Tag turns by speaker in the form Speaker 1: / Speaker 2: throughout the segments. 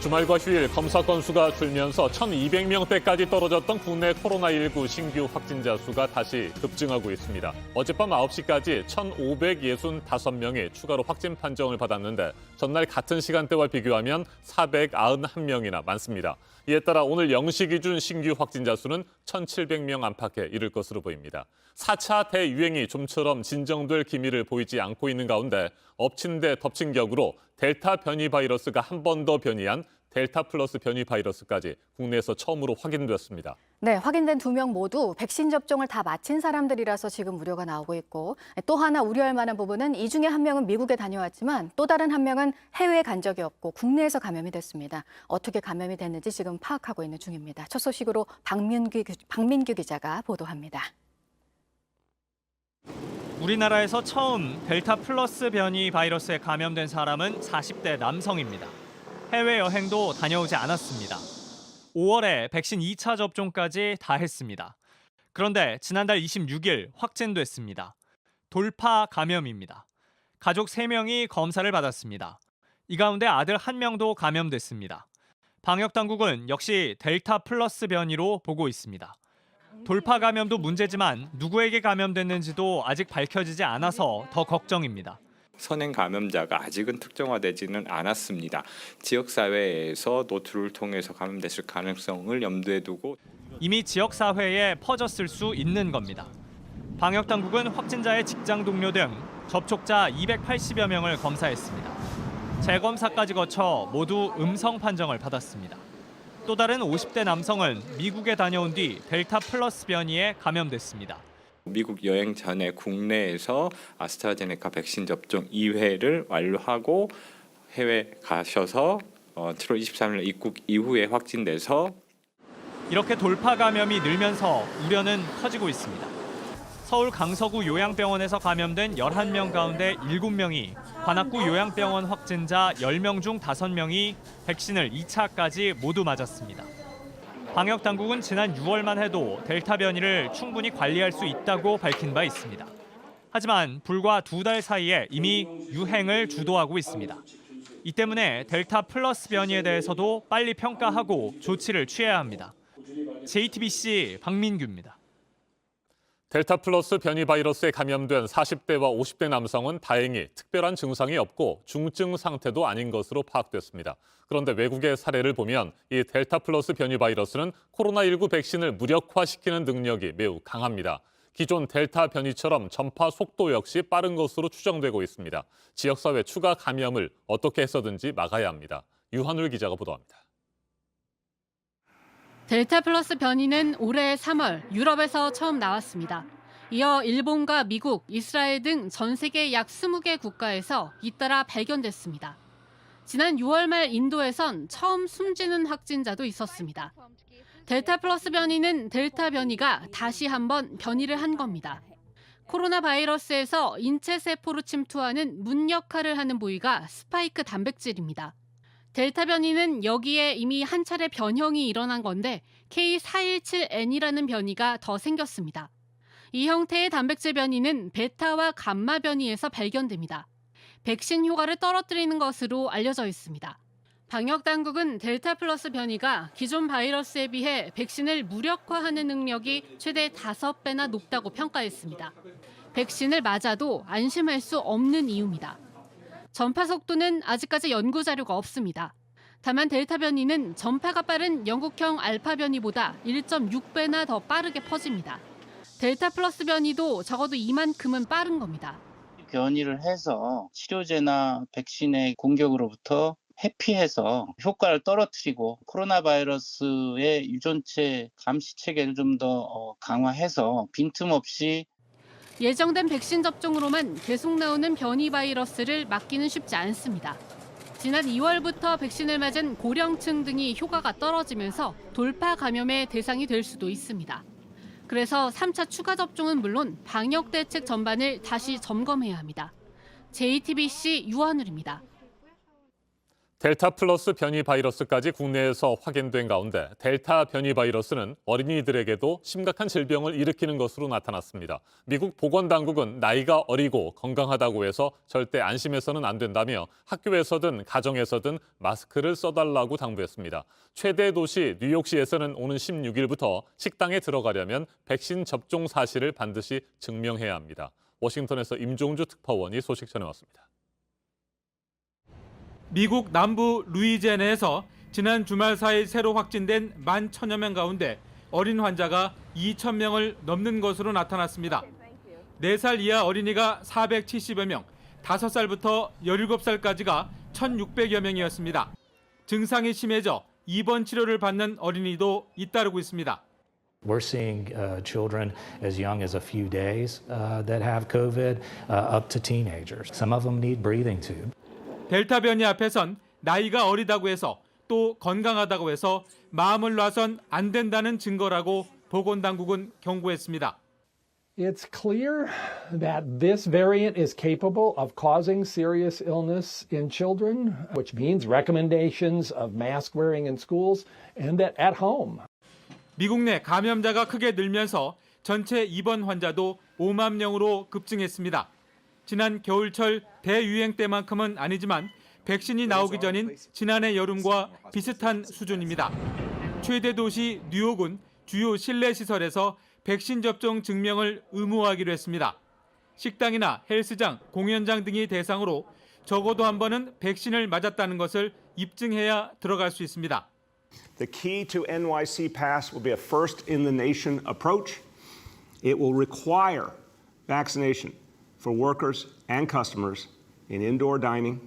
Speaker 1: 주말과 휴일 검사 건수가 줄면서 1,200명대까지 떨어졌던 국내 코로나19 신규 확진자 수가 다시 급증하고 있습니다. 어젯밤 9시까지 1,565명이 추가로 확진 판정을 받았는데 전날 같은 시간대와 비교하면 491명이나 많습니다. 이에 따라 오늘 0시 기준 신규 확진자 수는 1,700명 안팎에 이를 것으로 보입니다. 4차 대유행이 좀처럼 진정될 기미를 보이지 않고 있는 가운데 엎친 데 덮친 격으로 델타 변이 바이러스가 한 번 더 변이한 델타 플러스 변이 바이러스까지 국내에서 처음으로 확인됐습니다.
Speaker 2: 네, 확인된 2명 모두 백신 접종을 다 마친 사람들이라서 지금 우려가 나오고 있고 또 하나 우려할 만한 부분은 이 중에 한 명은 미국에 다녀왔지만 또 다른 한 명은 해외에 간 적이 없고 국내에서 감염이 됐습니다. 어떻게 감염이 됐는지 지금 파악하고 있는 중입니다. 첫 소식으로 박민규 기자가 보도합니다.
Speaker 3: 우리나라에서 처음 델타 플러스 변이 바이러스에 감염된 사람은 40대 남성입니다. 해외여행도 다녀오지 않았습니다. 5월에 백신 2차 접종까지 다 했습니다. 그런데 지난달 26일 확진됐습니다. 돌파 감염입니다. 가족 3명이 검사를 받았습니다. 이 가운데 아들 1명도 감염됐습니다. 방역당국은 역시 델타 플러스 변이로 보고 있습니다. 돌파 감염도 문제지만 누구에게 감염됐는지도 아직 밝혀지지 않아서 더 걱정입니다.
Speaker 4: 선행 감염자가 아직은 특정화되지는 않았습니다. 지역사회에서 노출을 통해서 감염됐을 가능성을 염두에 두고
Speaker 3: 이미 지역사회에 퍼졌을 수 있는 겁니다. 방역당국은 확진자의 직장 동료 등 접촉자 280여 명을 검사했습니다. 재검사까지 거쳐 모두 음성 판정을 받았습니다. 또 다른 50대 남성은 미국에 다녀온 뒤 델타 플러스 변이에 감염됐습니다.
Speaker 4: 미국 여행 전에 국내에서 아스트라제네카 백신 접종 2회를 완료하고 해외 가셔서 7월 23일 입국 이후에 확진돼서
Speaker 3: 이렇게 돌파 감염이 늘면서 우려는 커지고 있습니다. 서울 강서구 요양병원에서 감염된 11명 가운데 7명이 관악구 요양병원 확진자 10명 중 5명이 백신을 2차까지 모두 맞았습니다. 방역당국은 지난 6월만 해도 델타 변이를 충분히 관리할 수 있다고 밝힌 바 있습니다. 하지만 불과 2달 사이에 이미 유행을 주도하고 있습니다. 이 때문에 델타 플러스 변이에 대해서도 빨리 평가하고 조치를 취해야 합니다. JTBC 박민규입니다.
Speaker 1: 델타 플러스 변이 바이러스에 감염된 40대와 50대 남성은 다행히 특별한 증상이 없고 중증 상태도 아닌 것으로 파악됐습니다. 그런데 외국의 사례를 보면 이 델타 플러스 변이 바이러스는 코로나19 백신을 무력화시키는 능력이 매우 강합니다. 기존 델타 변이처럼 전파 속도 역시 빠른 것으로 추정되고 있습니다. 지역사회 추가 감염을 어떻게 해서든지 막아야 합니다. 유한울 기자가 보도합니다.
Speaker 5: 델타 플러스 변이는 올해 3월 유럽에서 처음 나왔습니다. 이어 일본과 미국, 이스라엘 등 전 세계 약 20개 국가에서 잇따라 발견됐습니다. 지난 6월 말 인도에선 처음 숨지는 확진자도 있었습니다. 델타 플러스 변이는 델타 변이가 다시 한번 변이를 한 겁니다. 코로나 바이러스에서 인체 세포로 침투하는 문 역할을 하는 부위가 스파이크 단백질입니다. 델타 변이는 여기에 이미 한 차례 변형이 일어난 건데 K417N이라는 변이가 더 생겼습니다. 이 형태의 단백질 변이는 베타와 감마 변이에서 발견됩니다. 백신 효과를 떨어뜨리는 것으로 알려져 있습니다. 방역당국은 델타 플러스 변이가 기존 바이러스에 비해 백신을 무력화하는 능력이 최대 5배나 높다고 평가했습니다. 백신을 맞아도 안심할 수 없는 이유입니다. 전파 속도는 아직까지 연구 자료가 없습니다. 다만 델타 변이는 전파가 빠른 영국형 알파 변이보다 1.6배나 더 빠르게 퍼집니다. 델타 플러스 변이도 적어도 이만큼은 빠른 겁니다.
Speaker 6: 변이를 해서 치료제나 백신의 공격으로부터 회피해서 효과를 떨어뜨리고 코로나 바이러스의 유전체 감시 체계를 좀 더 강화해서 빈틈없이
Speaker 5: 예정된 백신 접종으로만 계속 나오는 변이 바이러스를 막기는 쉽지 않습니다. 지난 2월부터 백신을 맞은 고령층 등이 효과가 떨어지면서 돌파 감염의 대상이 될 수도 있습니다. 그래서 3차 추가 접종은 물론 방역 대책 전반을 다시 점검해야 합니다. JTBC 유한울입니다.
Speaker 1: 델타 플러스 변이 바이러스까지 국내에서 확인된 가운데 델타 변이 바이러스는 어린이들에게도 심각한 질병을 일으키는 것으로 나타났습니다. 미국 보건당국은 나이가 어리고 건강하다고 해서 절대 안심해서는 안 된다며 학교에서든 가정에서든 마스크를 써달라고 당부했습니다. 최대 도시 뉴욕시에서는 오는 16일부터 식당에 들어가려면 백신 접종 사실을 반드시 증명해야 합니다. 워싱턴에서 임종주 특파원이 소식 전해왔습니다.
Speaker 7: 미국 남부 루이지애나에서 지난 주말 사이 새로 확진된 11,000여 명 가운데 어린 환자가 2,000명을 넘는 것으로 나타났습니다. 4살 이하 어린이가 470여 명, 5살부터 17살까지가 1,600여 명이었습니다. 증상이 심해져 입원 치료를 받는 어린이도 잇따르고 있습니다.
Speaker 8: We're seeing children as young as a few days that have COVID up to teenagers. Some of them need breathing tube.
Speaker 7: 델타 변이 앞에선 나이가 어리다고 해서 또 건강하다고 해서 마음을 놔선 안 된다는 증거라고 보건당국은 경고했습니다.
Speaker 9: It's clear that this variant is capable of causing serious illness in children, which means recommendations of mask wearing in schools and that at home.
Speaker 7: 미국 내 감염자가 크게 늘면서 전체 입원 환자도 5만 명으로 급증했습니다. 지난 겨울철 대유행 때만큼은 아니지만 백신이 나오기 전인 지난해 여름과 비슷한 수준입니다. 최대 도시 뉴욕은 주요 실내 시설에서 백신 접종 증명을 의무화하기로 했습니다. 식당이나 헬스장, 공연장 등이 대상으로 적어도 한 번은 백신을 맞았다는 것을 입증해야 들어갈 수 있습니다.
Speaker 10: The key to NYC Pass will be a first-in-the-nation approach. It will require vaccination for workers and customers in indoor dining.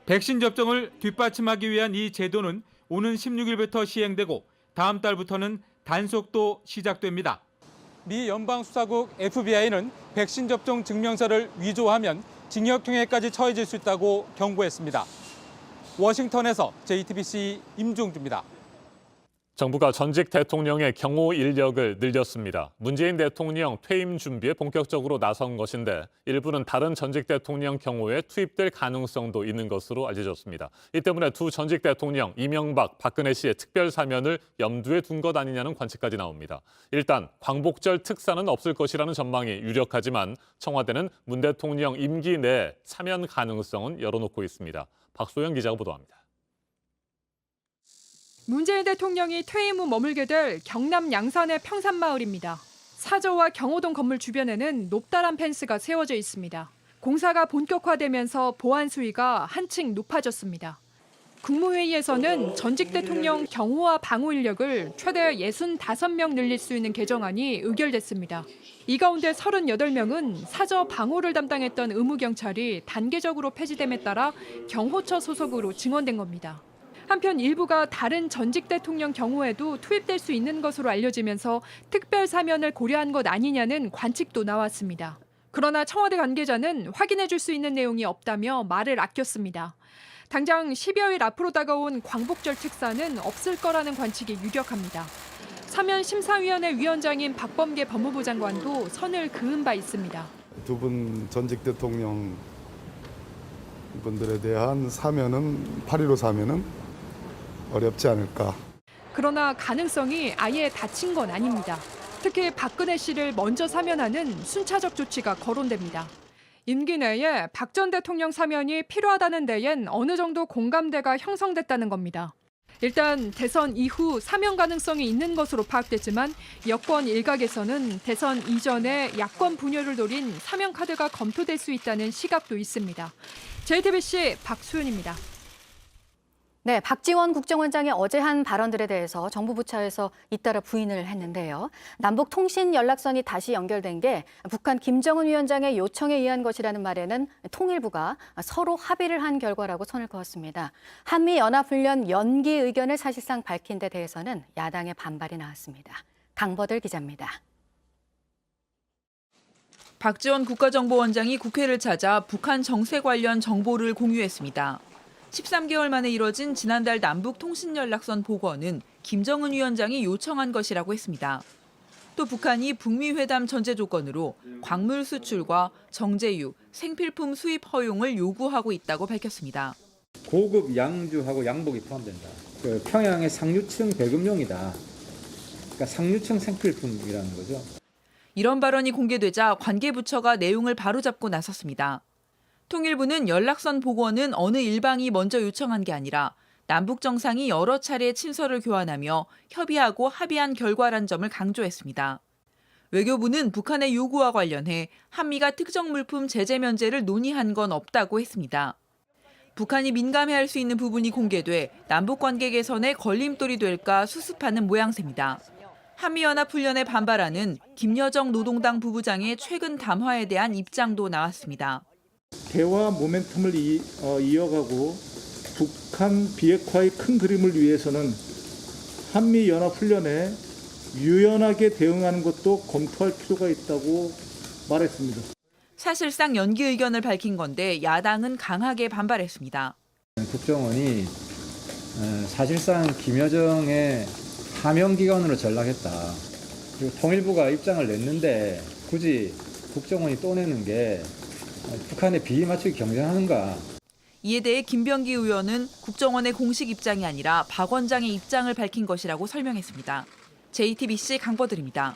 Speaker 7: 백신 접종을 뒷받침하기 위한 이 제도는 오는 16일부터 시행되고 다음 달부터는 단속도 시작됩니다. 미 연방수사국 FBI는 백신 접종 증명서를 위조하면 징역형에까지 처해질 수 있다고 경고했습니다. 워싱턴에서 JTBC 임종주입니다.
Speaker 1: 정부가 전직 대통령의 경호 인력을 늘렸습니다. 문재인 대통령 퇴임 준비에 본격적으로 나선 것인데 일부는 다른 전직 대통령 경호에 투입될 가능성도 있는 것으로 알려졌습니다. 이 때문에 두 전직 대통령 이명박, 박근혜 씨의 특별 사면을 염두에 둔 것 아니냐는 관측까지 나옵니다. 일단 광복절 특사는 없을 것이라는 전망이 유력하지만 청와대는 문 대통령 임기 내 사면 가능성은 열어놓고 있습니다. 박소영 기자가 보도합니다.
Speaker 11: 문재인 대통령이 퇴임 후 머물게 될 경남 양산의 평산마을입니다. 사저와 경호동 건물 주변에는 높다란 펜스가 세워져 있습니다. 공사가 본격화되면서 보안 수위가 한층 높아졌습니다. 국무회의에서는 전직 대통령 경호와 방호 인력을 최대 65명 늘릴 수 있는 개정안이 의결됐습니다. 이 가운데 38명은 사저 방호를 담당했던 의무경찰이 단계적으로 폐지됨에 따라 경호처 소속으로 증원된 겁니다. 한편 일부가 다른 전직 대통령 경호에도 투입될 수 있는 것으로 알려지면서 특별 사면을 고려한 것 아니냐는 관측도 나왔습니다. 그러나 청와대 관계자는 확인해 줄 수 있는 내용이 없다며 말을 아꼈습니다. 당장 10여일 앞으로 다가온 광복절 특사는 없을 거라는 관측이 유력합니다. 사면심사위원회 위원장인 박범계 법무부 장관도 선을 그은 바 있습니다.
Speaker 12: 두 분 전직 대통령 분들에 대한 사면은 8.15 사면은 어렵지 않을까.
Speaker 11: 그러나 가능성이 아예 닫힌 건 아닙니다. 특히 박근혜 씨를 먼저 사면하는 순차적 조치가 거론됩니다. 임기 내에 박 전 대통령 사면이 필요하다는 데엔 어느 정도 공감대가 형성됐다는 겁니다. 일단 대선 이후 사면 가능성이 있는 것으로 파악됐지만 여권 일각에서는 대선 이전에 야권 분열을 노린 사면 카드가 검토될 수 있다는 시각도 있습니다. JTBC 박수연입니다.
Speaker 2: 네, 박지원 국정원장이 어제 한 발언들에 대해서 정부 부처에서 잇따라 부인을 했는데요. 남북 통신 연락선이 다시 연결된 게 북한 김정은 위원장의 요청에 의한 것이라는 말에는 통일부가 서로 합의를 한 결과라고 선을 그었습니다. 한미연합훈련 연기 의견을 사실상 밝힌 데 대해서는 야당의 반발이 나왔습니다. 강버들 기자입니다.
Speaker 13: 박지원 국가정보원장이 국회를 찾아 북한 정세 관련 정보를 공유했습니다. 13개월 만에 이뤄진 지난달 남북통신연락선 복원은 김정은 위원장이 요청한 것이라고 했습니다. 또 북한이 북미 회담 전제 조건으로 광물 수출과 정제유, 생필품 수입 허용을 요구하고 있다고 밝혔습니다.
Speaker 14: 고급 양주하고 양복이 포함된다. 그 평양의 상류층 배급용이다. 그러니까 상류층 생필품이라는 거죠.
Speaker 13: 이런 발언이 공개되자 관계부처가 내용을 바로잡고 나섰습니다. 통일부는 연락선 복원은 어느 일방이 먼저 요청한 게 아니라 남북 정상이 여러 차례 친서를 교환하며 협의하고 합의한 결과란 점을 강조했습니다. 외교부는 북한의 요구와 관련해 한미가 특정 물품 제재 면제를 논의한 건 없다고 했습니다. 북한이 민감해할 수 있는 부분이 공개돼 남북 관계 개선에 걸림돌이 될까 수습하는 모양새입니다. 한미연합훈련에 반발하는 김여정 노동당 부부장의 최근 담화에 대한 입장도 나왔습니다.
Speaker 15: 대화 모멘텀을 이어가고 북한 비핵화의 큰 그림을 위해서는 한미연합훈련에 유연하게 대응하는 것도 검토할 필요가 있다고 말했습니다.
Speaker 13: 사실상 연기 의견을 밝힌 건데 야당은 강하게 반발했습니다.
Speaker 14: 국정원이 사실상 김여정의 하명기관으로 전락했다. 그리고 통일부가 입장을 냈는데 굳이 국정원이 떠내는 게 북한의 비위 맞추기 경쟁하는가.
Speaker 13: 이에 대해 김병기 의원은 국정원의 공식 입장이 아니라 박 원장의 입장을 밝힌 것이라고 설명했습니다. JTBC 강보들입니다.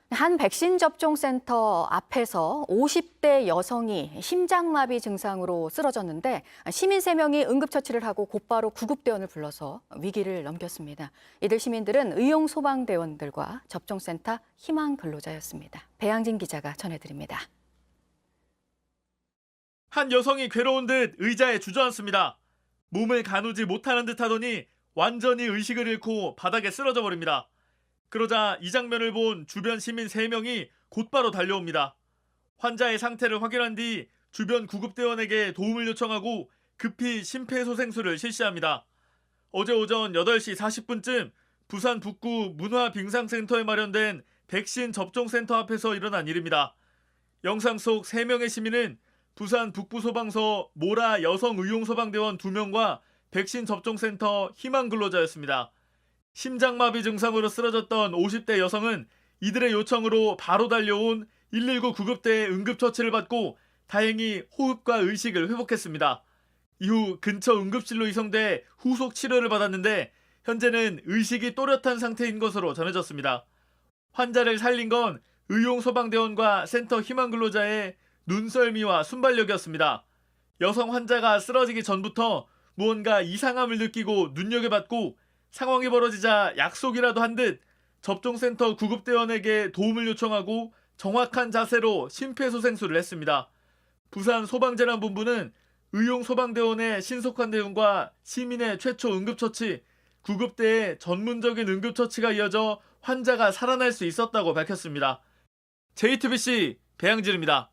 Speaker 2: 한 백신 접종 센터 앞에서 50대 여성이 심장마비 증상으로 쓰러졌는데 시민 3명이 응급처치를 하고 곧바로 구급대원을 불러서 위기를 넘겼습니다. 이들 시민들은 의용소방대원들과 접종센터 희망 근로자였습니다. 배양진 기자가 전해드립니다.
Speaker 16: 한 여성이 괴로운 듯 의자에 주저앉습니다. 몸을 가누지 못하는 듯 하더니 완전히 의식을 잃고 바닥에 쓰러져 버립니다. 그러자 이 장면을 본 주변 시민 3명이 곧바로 달려옵니다. 환자의 상태를 확인한 뒤 주변 구급대원에게 도움을 요청하고 급히 심폐소생술을 실시합니다. 어제 오전 8시 40분쯤 부산 북구 문화빙상센터에 마련된 백신 접종센터 앞에서 일어난 일입니다. 영상 속 3명의 시민은 부산 북부소방서 모라 여성의용소방대원 2명과 백신 접종센터 희망 근로자였습니다. 심장마비 증상으로 쓰러졌던 50대 여성은 이들의 요청으로 바로 달려온 119 구급대의 응급처치를 받고 다행히 호흡과 의식을 회복했습니다. 이후 근처 응급실로 이송돼 후속 치료를 받았는데 현재는 의식이 또렷한 상태인 것으로 전해졌습니다. 환자를 살린 건 의용소방대원과 센터 희망 근로자의 눈썰미와 순발력이었습니다. 여성 환자가 쓰러지기 전부터 무언가 이상함을 느끼고 눈여겨봤고 상황이 벌어지자 약속이라도 한 듯 접종센터 구급대원에게 도움을 요청하고 정확한 자세로 심폐소생술을 했습니다. 부산 소방재난본부는 의용소방대원의 신속한 대응과 시민의 최초 응급처치, 구급대의 전문적인 응급처치가 이어져 환자가 살아날 수 있었다고 밝혔습니다. JTBC 배양진입니다.